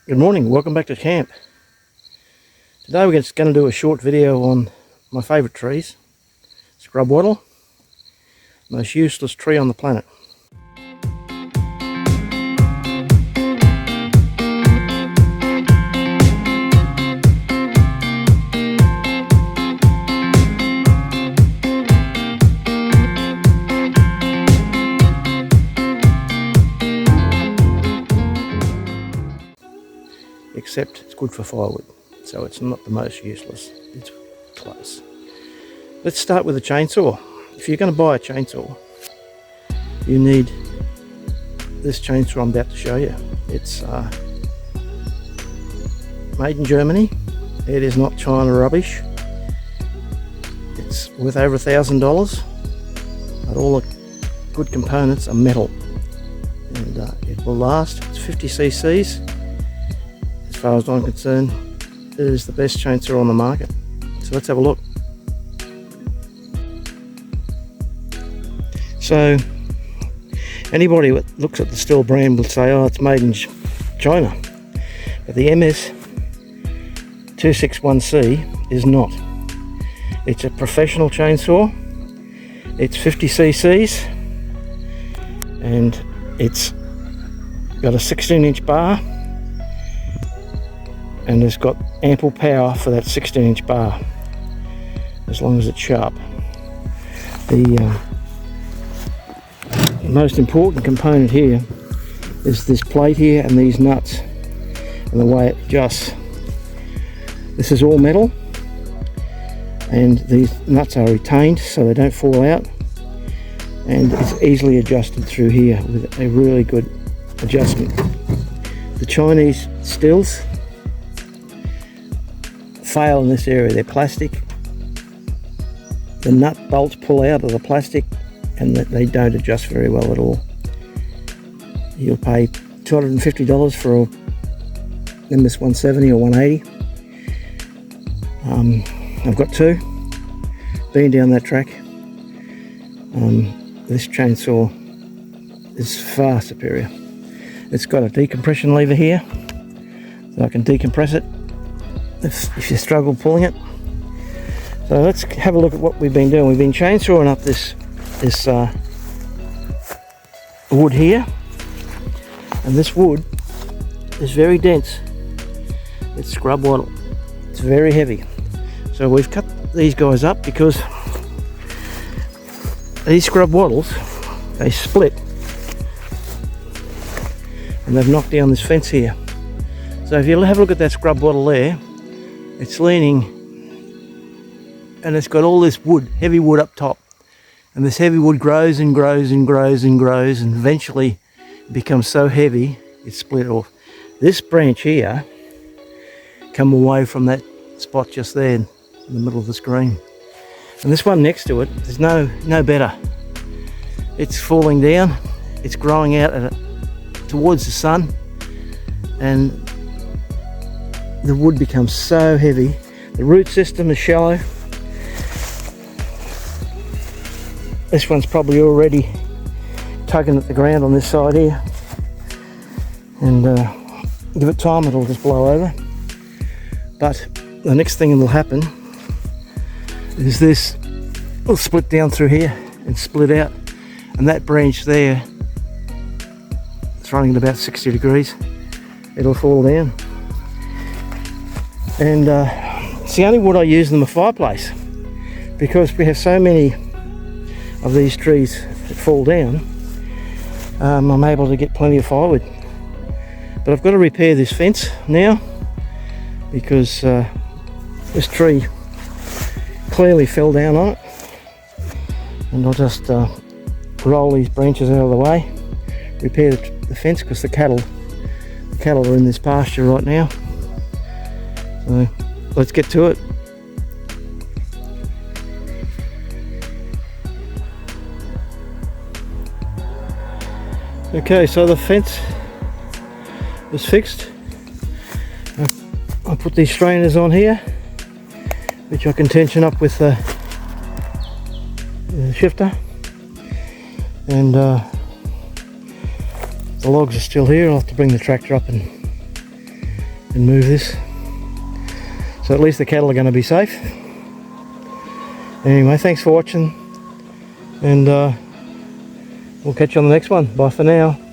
Good morning, welcome back to camp. Today we're just going to do a short video on my favourite trees. Scrub wattle, most useless tree on the planet. Except it's good for firewood, so it's not the most useless, it's close. Let's start with a chainsaw. If you're going to buy a chainsaw, you need this chainsaw I'm about to show you. It's made in Germany. It is not China rubbish. It's worth over $1,000, but all the good components are metal, and it will last. It's 50 cc's. As far as I'm concerned, it is the best chainsaw on the market. So let's have a look. So anybody that looks at the Stihl brand will say, oh, it's made in China, but the MS261C is not. It's a professional chainsaw. It's 50 cc's and it's got a 16-inch bar, and it's got ample power for that 16-inch bar, as long as it's sharp. The most important component here is this plate here and these nuts and the way it adjusts. This is all metal, and these nuts are retained so they don't fall out, and it's easily adjusted through here with a really good adjustment. The Chinese Stihls fail in this area. They're plastic. The nut bolts pull out of the plastic and they don't adjust very well at all. You'll pay $250 for a MS170 or 180. I've got two. Been down that track. This chainsaw is far superior. It's got a decompression lever here, so I can decompress it if you struggle pulling it. So let's have a look at what we've been doing. We've been chainsawing up this wood here, and this wood is very dense. It's scrub wattle. It's very heavy. So we've cut these guys up because these scrub wattles, they split and they've knocked down this fence here. So if you have a look at that scrub wattle there, it's leaning and it's got all this wood, heavy wood up top, and this heavy wood grows and grows and grows and grows, and eventually it becomes so heavy it's split off. This branch here come away from that spot just there in the middle of the screen, and this one next to it is no better. It's falling down, it's growing out towards the sun, and the wood becomes so heavy. The root system is shallow. This one's probably already tugging at the ground on this side here, and give it time, it'll just blow over. But the next thing that will happen is this will split down through here and split out, and that branch there, it's running at about 60 degrees, it'll fall down. And it's the only wood I use in the fireplace, because we have so many of these trees that fall down. I'm able to get plenty of firewood. But I've got to repair this fence now, because this tree clearly fell down on it, and I'll just roll these branches out of the way, repair the fence, because the cattle are in this pasture right now. So let's get to it. Okay, so the fence is fixed. I put these strainers on here, which I can tension up with the shifter, and the logs are still here. I'll have to bring the tractor up and and move this. So at least the cattle are going to be safe. Anyway, thanks for watching, and we'll catch you on the next one. Bye for now.